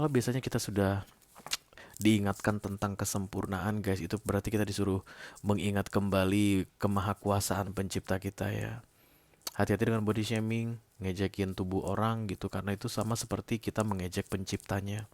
Kalau biasanya kita sudah diingatkan tentang kesempurnaan guys, itu berarti kita disuruh mengingat kembali kemahakuasaan pencipta kita ya. Hati-hati dengan body shaming, ngejekin tubuh orang gitu, karena itu sama seperti kita mengejek penciptanya.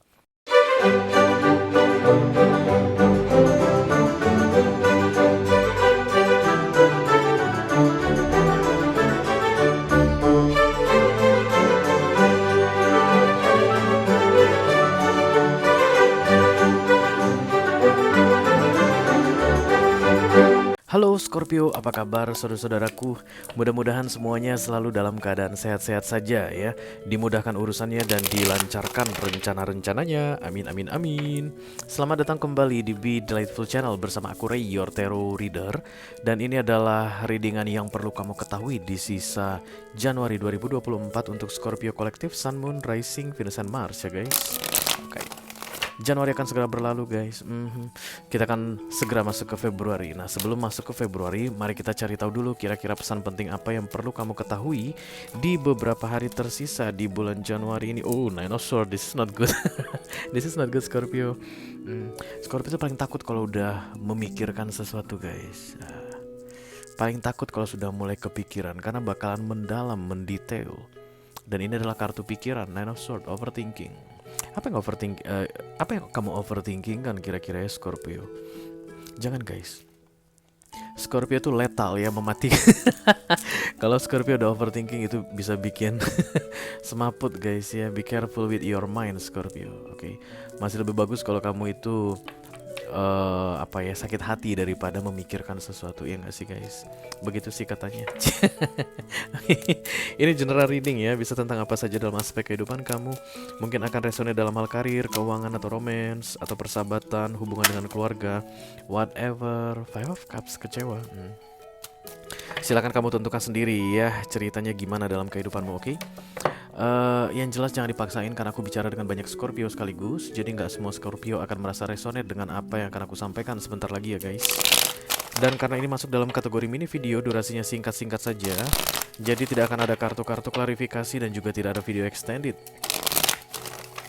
Halo Scorpio, apa kabar saudara-saudaraku? Mudah-mudahan semuanya selalu dalam keadaan sehat-sehat saja ya. Dimudahkan urusannya dan dilancarkan rencana-rencananya. Amin, amin, amin. Selamat datang kembali di Be Delightful Channel bersama aku Ray, your tarot reader. Dan ini adalah readingan yang perlu kamu ketahui di sisa Januari 2024 untuk Scorpio Kolektif, Sun, Moon, Rising, Venus, and Mars ya guys. Oke. Januari akan segera berlalu guys. Kita akan segera masuk ke Februari. Nah sebelum masuk ke Februari, mari kita cari tahu dulu kira-kira pesan penting apa yang perlu kamu ketahui di beberapa hari tersisa di bulan Januari ini. Oh, Nine of Swords, this is not good. This is not good Scorpio. Scorpio itu paling takut kalau udah memikirkan sesuatu guys. Paling takut kalau sudah mulai kepikiran karena bakalan mendalam, mendetail. Dan ini adalah kartu pikiran, Nine of Swords, overthinking. Apa yang kamu overthinking kan kira-kira ya Scorpio? Jangan guys. Scorpio itu letal ya, mematikan. Kalau Scorpio udah overthinking itu bisa bikin semaput guys ya. Be careful with your mind Scorpio. Oke. Masih lebih bagus kalau kamu itu sakit hati daripada memikirkan sesuatu ya nggak sih guys? Begitu sih katanya. Ini general reading ya, bisa tentang apa saja dalam aspek kehidupan kamu. Mungkin akan resonate dalam hal karir, keuangan atau romance, atau persahabatan, hubungan dengan keluarga, whatever. Five of Cups, kecewa. Silakan kamu tentukan sendiri ya ceritanya gimana dalam kehidupanmu, oke? Yang jelas jangan dipaksain karena aku bicara dengan banyak Scorpio sekaligus. Jadi nggak semua Scorpio akan merasa resonate dengan apa yang akan aku sampaikan sebentar lagi ya guys. Dan karena ini masuk dalam kategori mini video, durasinya singkat-singkat saja, jadi tidak akan ada kartu-kartu klarifikasi dan juga tidak ada video extended.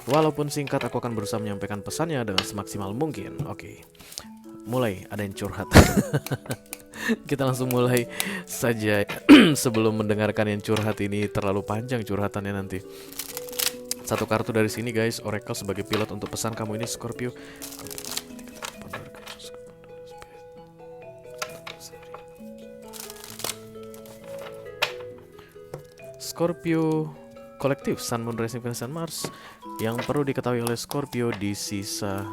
Walaupun singkat, aku akan berusaha menyampaikan pesannya dengan semaksimal mungkin. Oke, mulai ada yang curhat. Kita langsung mulai saja. Sebelum mendengarkan yang curhat ini terlalu panjang curhatannya nanti. Satu kartu dari sini guys, Oracle sebagai pilot untuk pesan kamu ini Scorpio. Scorpio Kolektif, Sun, Moon, Rising, Venus, and Mars. Yang perlu diketahui oleh Scorpio di sisa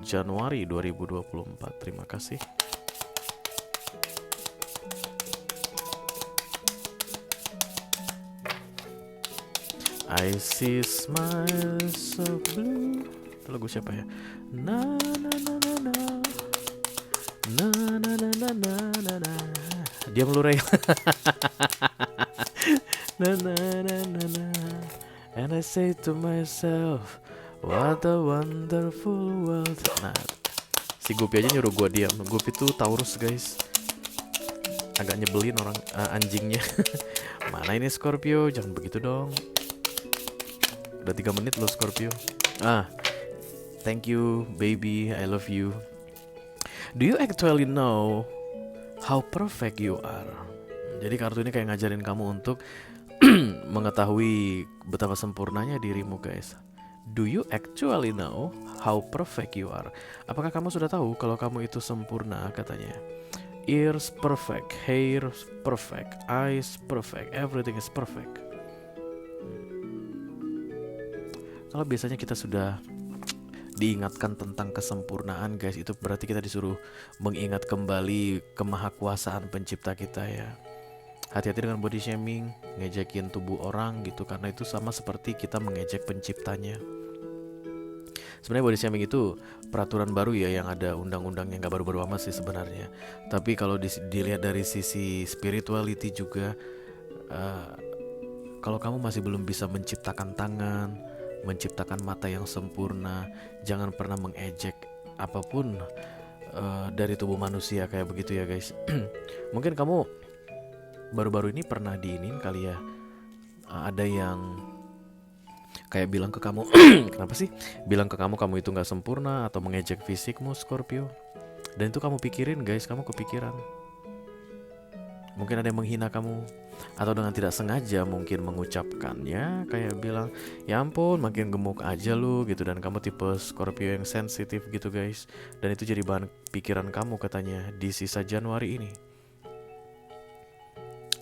Januari 2024. Terima kasih. I see smiles so blue. Itu lagu siapa ya? Na na na na na na na na na na na na. Dia melurai. Na na na na na. And I say to myself, what a wonderful world. Nah, si Gupi aja nyuruh gua diam. Gupi itu Taurus guys. Agak nyebelin orang anjingnya. Mana ini Scorpio? Jangan begitu dong. Udah 3 menit loh Scorpio. Thank you baby, I love you. Do you actually know how perfect you are? Jadi kartu ini kayak ngajarin kamu untuk mengetahui betapa sempurnanya dirimu guys. Do you actually know how perfect you are? Apakah kamu sudah tahu kalau kamu itu sempurna katanya? Ears perfect, hair perfect, eyes perfect, everything is perfect. Kalau biasanya kita sudah diingatkan tentang kesempurnaan guys, itu berarti kita disuruh mengingat kembali kemahakuasaan pencipta kita ya. Hati-hati dengan body shaming, ngejekin tubuh orang gitu, karena itu sama seperti kita mengejek penciptanya. Sebenarnya body shaming itu peraturan baru ya, yang ada undang-undangnya, nggak baru-baru amat sih sebenarnya. Tapi kalau dilihat dari sisi spirituality juga, kalau kamu masih belum bisa menciptakan tangan, menciptakan mata yang sempurna, jangan pernah mengejek apapun dari tubuh manusia kayak begitu ya guys. Mungkin kamu baru-baru ini pernah diinin kali ya, ada yang Kayak bilang ke kamu, kenapa sih? Bilang ke kamu itu nggak sempurna atau mengejek fisikmu, Scorpio. Dan itu kamu pikirin guys, kamu kepikiran. Mungkin ada yang menghina kamu, atau dengan tidak sengaja mungkin mengucapkannya, kayak bilang, ya ampun makin gemuk aja lu gitu. Dan kamu tipe Scorpio yang sensitif gitu guys. Dan itu jadi bahan pikiran kamu katanya di sisa Januari ini.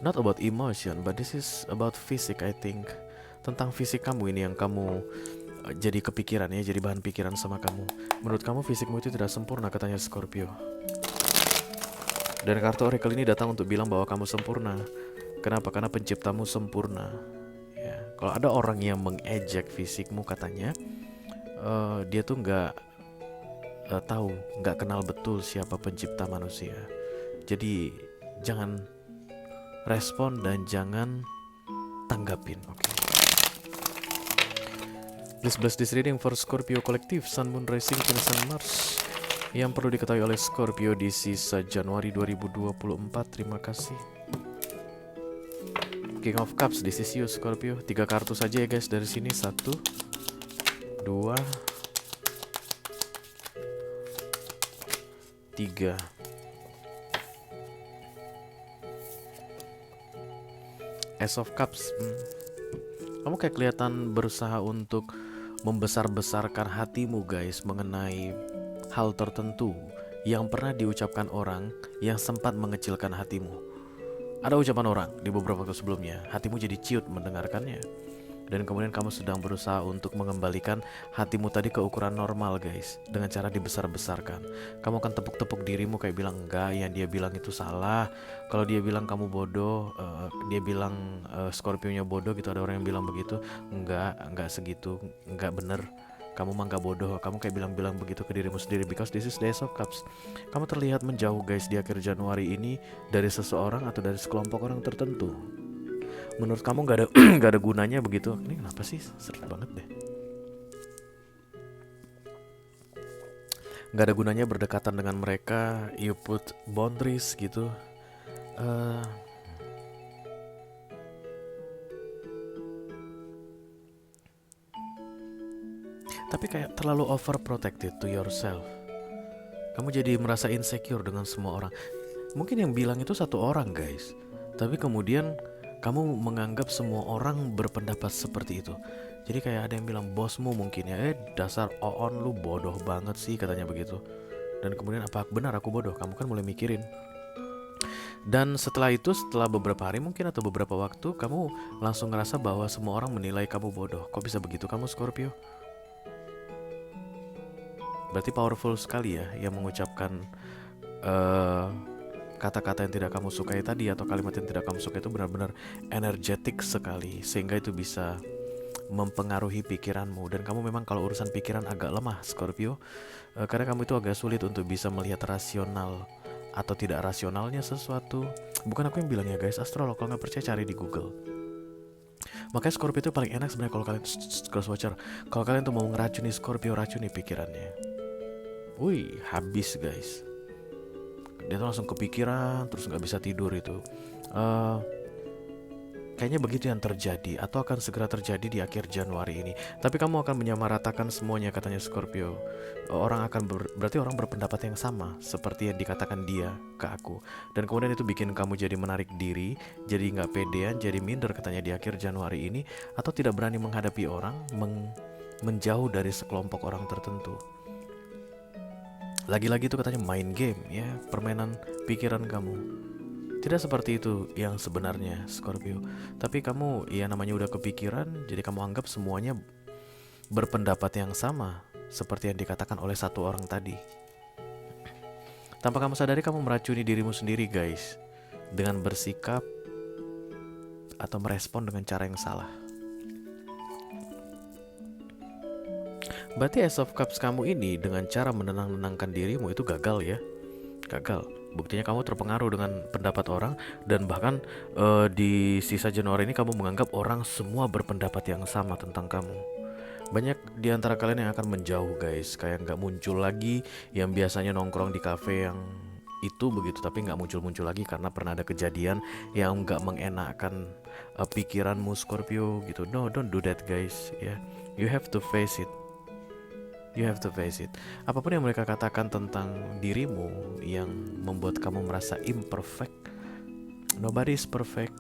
Not about emotion, but this is about physic I think. Tentang fisik kamu ini yang kamu jadi kepikiran ya, jadi bahan pikiran sama kamu. Menurut kamu fisikmu itu tidak sempurna katanya Scorpio. Dan kartu oracle ini datang untuk bilang bahwa kamu sempurna. Kenapa? Karena penciptamu sempurna. Ya, kalau ada orang yang mengejek fisikmu katanya, dia tuh nggak tahu, nggak kenal betul siapa pencipta manusia. Jadi jangan respon dan jangan tanggapin, oke? Please bless this reading for Scorpio Collective, Sun, Moon, Rising, Venus, and Mars. Yang perlu diketahui oleh Scorpio di sisa Januari 2024. Terima kasih. King of Cups, this is you Scorpio. 3 kartu saja ya guys dari sini. 1 2 3. Ace of Cups. Kamu kayak kelihatan berusaha untuk membesar-besarkan hatimu guys mengenai hal tertentu yang pernah diucapkan orang yang sempat mengecilkan hatimu. Ada ucapan orang di beberapa waktu sebelumnya, hatimu jadi ciut mendengarkannya. Dan kemudian kamu sedang berusaha untuk mengembalikan hatimu tadi ke ukuran normal guys, dengan cara dibesar-besarkan. Kamu akan tepuk-tepuk dirimu kayak bilang, enggak, yang dia bilang itu salah. Kalau dia bilang kamu bodoh, dia bilang Scorpio-nya bodoh gitu, ada orang yang bilang begitu. Enggak segitu, enggak bener. Kamu mah gak bodoh, kamu kayak bilang-bilang begitu ke dirimu sendiri. Because this is the Ace of Cups. Kamu terlihat menjauh guys di akhir Januari ini dari seseorang atau dari sekelompok orang tertentu. Menurut kamu gak ada gak ada gunanya begitu. Ini kenapa sih sering banget deh. Gak ada gunanya berdekatan dengan mereka. You put boundaries gitu. Tapi kayak terlalu overprotected to yourself. Kamu jadi merasa insecure dengan semua orang. Mungkin yang bilang itu satu orang guys, tapi kemudian kamu menganggap semua orang berpendapat seperti itu. Jadi kayak ada yang bilang bosmu mungkin ya, dasar Oon lu bodoh banget sih katanya begitu. Dan kemudian apa benar aku bodoh? Kamu kan mulai mikirin. Dan setelah itu, setelah beberapa hari mungkin atau beberapa waktu, kamu langsung ngerasa bahwa semua orang menilai kamu bodoh. Kok bisa begitu kamu Scorpio? Berarti powerful sekali ya yang mengucapkan kata-kata yang tidak kamu sukai tadi, atau kalimat yang tidak kamu sukai itu benar-benar energetik sekali, sehingga itu bisa mempengaruhi pikiranmu. Dan kamu memang kalau urusan pikiran agak lemah Scorpio, karena kamu itu agak sulit untuk bisa melihat rasional atau tidak rasionalnya sesuatu. Bukan aku yang bilang ya guys, astrolog. Kalau nggak percaya cari di Google. Makanya Scorpio itu paling enak sebenarnya kalau kalian crosswatcher. Kalau kalian tuh mau ngeracuni Scorpio, racuni pikirannya. Wih, habis guys. Dia tuh langsung kepikiran, terus gak bisa tidur itu. Kayaknya begitu yang terjadi, atau akan segera terjadi di akhir Januari ini. Tapi kamu akan menyamaratakan semuanya katanya Scorpio. Berarti orang berpendapat yang sama seperti yang dikatakan dia ke aku. Dan kemudian itu bikin kamu jadi menarik diri, jadi gak pedean, jadi minder katanya di akhir Januari ini. Atau tidak berani menghadapi orang, menjauh dari sekelompok orang tertentu. Lagi-lagi itu katanya main game ya, permainan pikiran kamu. Tidak seperti itu yang sebenarnya Scorpio. Tapi kamu ya namanya udah kepikiran, jadi kamu anggap semuanya berpendapat yang sama seperti yang dikatakan oleh satu orang tadi. Tanpa kamu sadari kamu meracuni dirimu sendiri guys, dengan bersikap atau merespon dengan cara yang salah. Berarti Ace of Cups kamu ini dengan cara menenangkan dirimu itu gagal ya. Gagal. Buktinya kamu terpengaruh dengan pendapat orang. Dan bahkan di sisa Januari ini kamu menganggap orang semua berpendapat yang sama tentang kamu. Banyak di antara kalian yang akan menjauh guys, kayak gak muncul lagi. Yang biasanya nongkrong di cafe yang itu begitu, tapi nggak muncul-muncul lagi karena pernah ada kejadian yang nggak mengenakkan pikiranmu Scorpio gitu. No, don't do that guys ya. You have to face it. You have to face it. Apapun yang mereka katakan tentang dirimu yang membuat kamu merasa imperfect, nobody is perfect.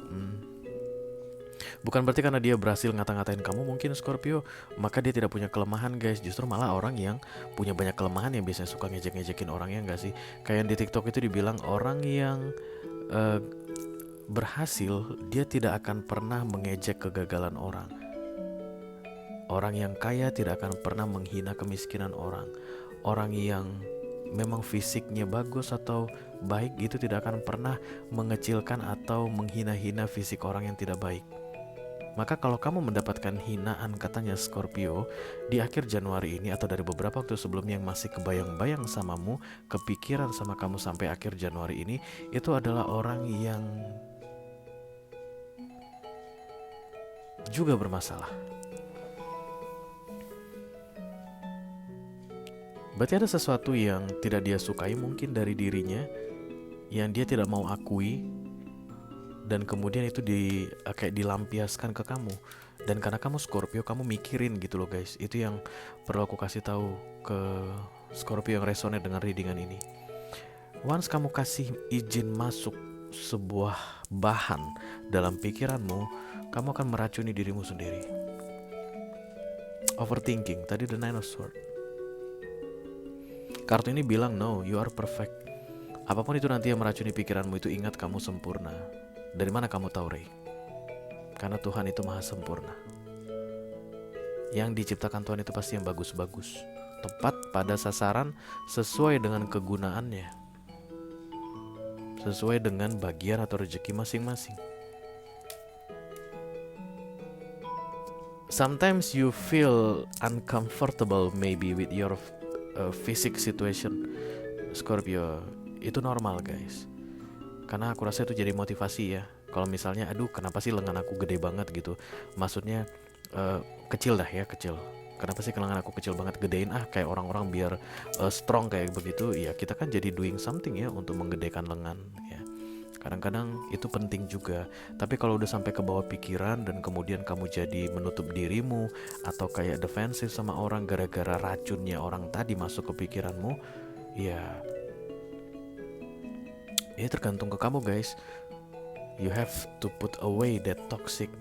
Bukan berarti karena dia berhasil ngata-ngatain kamu mungkin Scorpio, maka dia tidak punya kelemahan guys. Justru malah orang yang punya banyak kelemahan yang biasanya suka ngejek-ngejekin orang, ya enggak sih? Kayak di TikTok itu dibilang orang yang berhasil, dia tidak akan pernah mengejek kegagalan orang. Orang yang kaya tidak akan pernah menghina kemiskinan orang. Orang yang memang fisiknya bagus atau baik itu tidak akan pernah mengecilkan atau menghina-hina fisik orang yang tidak baik. Maka kalau kamu mendapatkan hinaan katanya Scorpio di akhir Januari ini atau dari beberapa waktu sebelumnya yang masih kebayang-bayang samamu, kepikiran sama kamu sampai akhir Januari ini, itu adalah orang yang juga bermasalah. Berarti ada sesuatu yang tidak dia sukai mungkin dari dirinya, yang dia tidak mau akui, dan kemudian itu kayak dilampiaskan ke kamu. Dan karena kamu Scorpio, kamu mikirin gitu loh guys. Itu yang perlu aku kasih tahu ke Scorpio yang resonate dengan readingan ini. Once kamu kasih izin masuk sebuah bahan dalam pikiranmu, kamu akan meracuni dirimu sendiri. Overthinking, tadi the Nine of Swords. Kartu ini bilang no, you are perfect. Apapun itu nanti yang meracuni pikiranmu itu, ingat kamu sempurna. Dari mana kamu tahu, Rey? Karena Tuhan itu maha sempurna. Yang diciptakan Tuhan itu pasti yang bagus-bagus, tepat pada sasaran, sesuai dengan kegunaannya, sesuai dengan bagian atau rezeki masing-masing. Sometimes you feel uncomfortable maybe with your physical situation Scorpio. Itu normal guys, karena aku rasa itu jadi motivasi ya. Kalau misalnya aduh kenapa sih lengan aku gede banget gitu, maksudnya kecil dah ya, kecil. Kenapa sih lengan aku kecil banget, gedein kayak orang-orang biar strong kayak begitu. Ya kita kan jadi doing something ya untuk menggedekan lengan ya. Kadang-kadang itu penting juga. Tapi kalau udah sampai ke bawah pikiran dan kemudian kamu jadi menutup dirimu atau kayak defensif sama orang gara-gara racunnya orang tadi masuk ke pikiranmu, ya ini tergantung ke kamu guys. You have to put away that toxic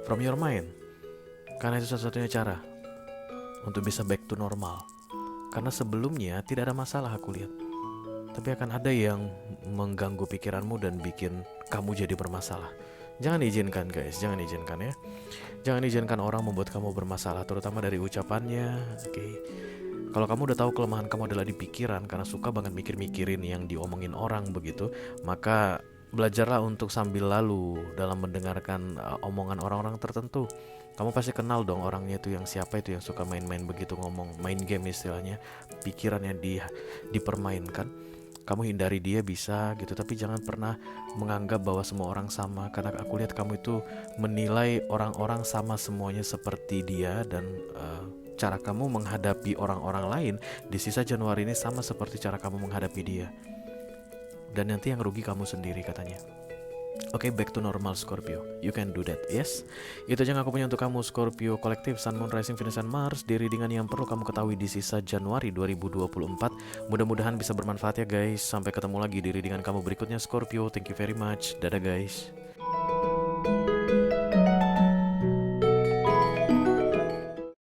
from your mind. Karena itu satu-satunya cara untuk bisa back to normal. Karena sebelumnya tidak ada masalah aku lihat, tapi akan ada yang mengganggu pikiranmu dan bikin kamu jadi bermasalah. Jangan izinkan guys, jangan izinkan ya. Jangan izinkan orang membuat kamu bermasalah, terutama dari ucapannya. Oke. Kalau kamu udah tahu kelemahan kamu adalah di pikiran, karena suka banget mikir-mikirin yang diomongin orang begitu, maka belajarlah untuk sambil lalu dalam mendengarkan omongan orang-orang tertentu. Kamu pasti kenal dong orangnya itu, yang siapa itu yang suka main-main begitu, ngomong main game istilahnya, pikirannya dipermainkan. Kamu hindari dia bisa gitu, tapi jangan pernah menganggap bahwa semua orang sama, karena aku lihat kamu itu menilai orang-orang sama semuanya seperti dia, dan cara kamu menghadapi orang-orang lain di sisa Januari ini sama seperti cara kamu menghadapi dia. Dan nanti yang rugi kamu sendiri katanya. Oke, back to normal Scorpio. You can do that, yes. Itu aja yang aku punya untuk kamu Scorpio kolektif Sun, Moon, Rising, Venus, dan Mars di readingan yang perlu kamu ketahui di sisa Januari 2024. Mudah-mudahan bisa bermanfaat ya guys. Sampai ketemu lagi di readingan kamu berikutnya Scorpio. Thank you very much. Dadah guys.